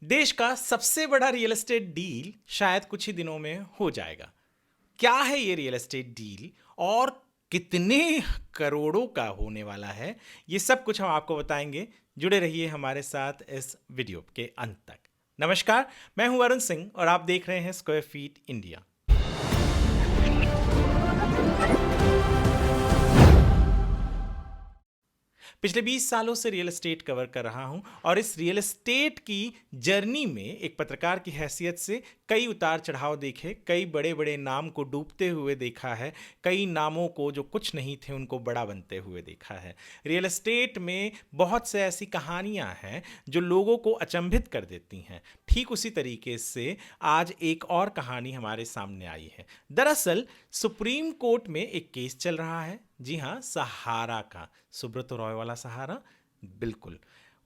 देश का सबसे बड़ा रियल एस्टेट डील शायद कुछ ही दिनों में हो जाएगा। क्या है ये रियल एस्टेट डील और कितने करोड़ों का होने वाला है, ये सब कुछ हम आपको बताएंगे। जुड़े रहिए हमारे साथ इस वीडियो के अंत तक। नमस्कार, मैं हूं वरुण सिंह और आप देख रहे हैं स्क्वायर फीट इंडिया। पिछले 20 सालों से रियल एस्टेट कवर कर रहा हूं और इस रियल एस्टेट की जर्नी में एक पत्रकार की हैसियत से कई उतार चढ़ाव देखे, कई बड़े बड़े नाम को डूबते हुए देखा है, कई नामों को जो कुछ नहीं थे उनको बड़ा बनते हुए देखा है। रियल एस्टेट में बहुत से ऐसी कहानियां हैं जो लोगों को अचंभित कर देती हैं। ठीक उसी तरीके से आज एक और कहानी हमारे सामने आई है। दरअसल सुप्रीम कोर्ट में एक केस चल रहा है। जी हाँ, सहारा का, सुब्रत रॉय वाला सहारा, बिल्कुल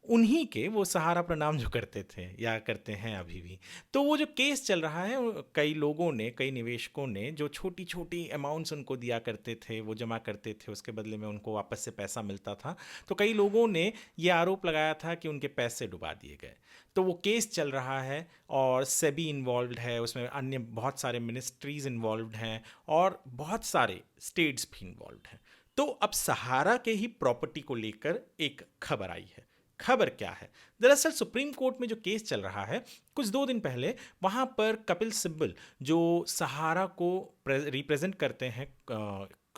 उन्हीं के, वो सहारा प्रणाम जो करते थे या करते हैं अभी भी। तो वो जो केस चल रहा है, कई लोगों ने, कई निवेशकों ने जो छोटी छोटी अमाउंट्स उनको दिया करते थे, वो जमा करते थे, उसके बदले में उनको वापस से पैसा मिलता था। तो कई लोगों ने ये आरोप लगाया था कि उनके पैसे डुबा दिए गए। तो वो केस चल रहा है और सेबी इन्वॉल्व्ड है, उसमें अन्य बहुत सारे मिनिस्ट्रीज इन्वॉल्व्ड हैं और बहुत सारे स्टेट्स भी इन्वॉल्व्ड हैं। तो अब सहारा के ही प्रॉपर्टी को लेकर एक खबर आई है। खबर क्या है? दरअसल सुप्रीम कोर्ट में जो केस चल रहा है, कुछ 2 दिन पहले वहां पर कपिल सिब्बल जो सहारा को रिप्रेजेंट करते हैं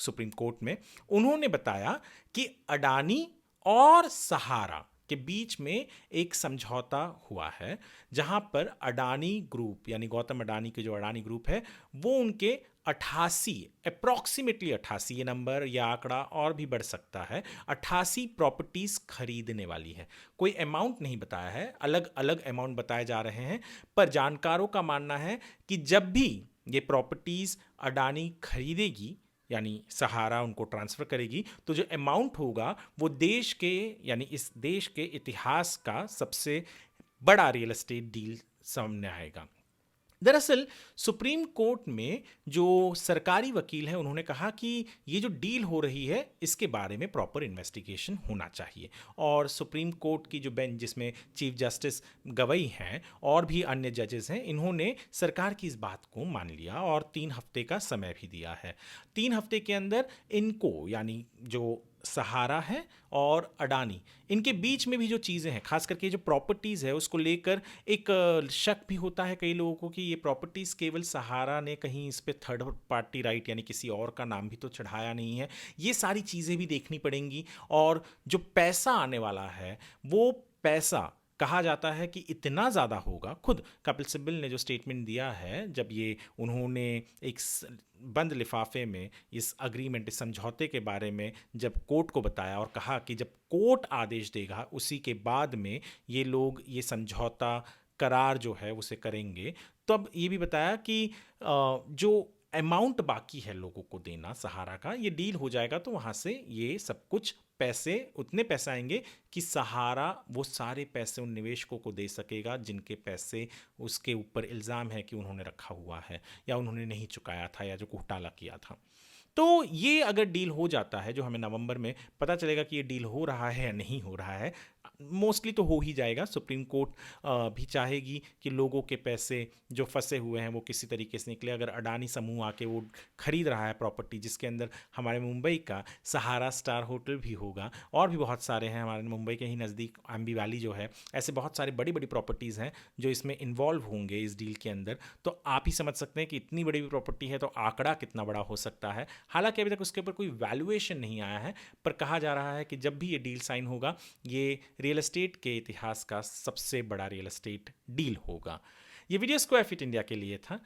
सुप्रीम कोर्ट में, उन्होंने बताया कि अडानी और सहारा के बीच में एक समझौता हुआ है, जहां पर अडानी ग्रुप यानी गौतम अडानी के जो अडानी ग्रुप है, वो उनके 88, अप्रॉक्सीमेटली 88, ये नंबर या आंकड़ा और भी बढ़ सकता है, 88 प्रॉपर्टीज खरीदने वाली है। कोई अमाउंट नहीं बताया है, अलग अलग अमाउंट बताए जा रहे हैं, पर जानकारों का मानना है कि जब भी ये प्रॉपर्टीज अडानी खरीदेगी यानी सहारा उनको ट्रांसफर करेगी, तो जो अमाउंट होगा वो देश के यानी इस देश के इतिहास का सबसे बड़ा रियल एस्टेट डील सामने आएगा। दरअसल सुप्रीम कोर्ट में जो सरकारी वकील हैं, उन्होंने कहा कि ये जो डील हो रही है इसके बारे में प्रॉपर इन्वेस्टिगेशन होना चाहिए। और सुप्रीम कोर्ट की जो बेंच, जिसमें चीफ जस्टिस गवई हैं और भी अन्य जजेस हैं, इन्होंने सरकार की इस बात को मान लिया और 3 हफ्ते का समय भी दिया है। 3 हफ्ते के अंदर इनको, यानी जो सहारा है और अडानी, इनके बीच में भी जो चीज़ें हैं, खास करके जो प्रॉपर्टीज़ है, उसको लेकर एक शक भी होता है कई लोगों को कि ये प्रॉपर्टीज़ केवल सहारा ने कहीं इस पे थर्ड पार्टी राइट यानी किसी और का नाम भी तो चढ़ाया नहीं है। ये सारी चीज़ें भी देखनी पड़ेंगी। और जो पैसा आने वाला है, वो पैसा कहा जाता है कि इतना ज़्यादा होगा। खुद कपिल सिब्बल ने जो स्टेटमेंट दिया है, जब ये उन्होंने एक बंद लिफाफे में इस अग्रीमेंट, इस समझौते के बारे में जब कोर्ट को बताया और कहा कि जब कोर्ट आदेश देगा उसी के बाद में ये लोग ये समझौता करार जो है उसे करेंगे, तब ये भी बताया कि जो अमाउंट बाकी है लोगों को देना सहारा का, ये डील हो जाएगा तो वहाँ से ये सब कुछ पैसे, उतने पैसे आएंगे कि सहारा वो सारे पैसे उन निवेशकों को दे सकेगा जिनके पैसे उसके ऊपर इल्ज़ाम है कि उन्होंने रखा हुआ है या उन्होंने नहीं चुकाया था या जो घोटाला किया था। तो ये अगर डील हो जाता है, जो हमें नवंबर में पता चलेगा कि ये डील हो रहा है या नहीं हो रहा है, मोस्टली तो हो ही जाएगा। सुप्रीम कोर्ट भी चाहेगी कि लोगों के पैसे जो फंसे हुए हैं वो किसी तरीके से निकले। अगर अडानी समूह आके वो खरीद रहा है प्रॉपर्टी, जिसके अंदर हमारे मुंबई का सहारा स्टार होटल भी होगा और भी बहुत सारे हैं, हमारे मुंबई के ही नज़दीक अम्बी वैली जो है, ऐसे बहुत सारे बड़ी बड़ी प्रॉपर्टीज़ हैं जो इसमें इन्वॉल्व होंगे इस डील के अंदर। तो आप ही समझ सकते हैं कि इतनी बड़ी प्रॉपर्टी है तो आंकड़ा कितना बड़ा हो सकता है। हालांकि अभी तक उसके ऊपर कोई वैल्यूएशन नहीं आया है, पर कहा जा रहा है कि जब भी ये डील साइन होगा, ये रियल एस्टेट के इतिहास का सबसे बड़ा रियल एस्टेट डील होगा। ये वीडियो स्क्वायर फीट इंडिया के लिए था।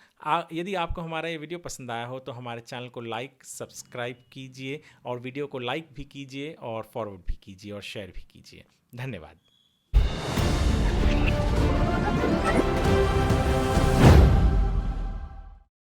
यदि आपको हमारा ये वीडियो पसंद आया हो तो हमारे चैनल को लाइक, सब्सक्राइब कीजिए और वीडियो को लाइक भी कीजिए और फॉरवर्ड भी कीजिए और शेयर भी कीजिए। धन्यवाद।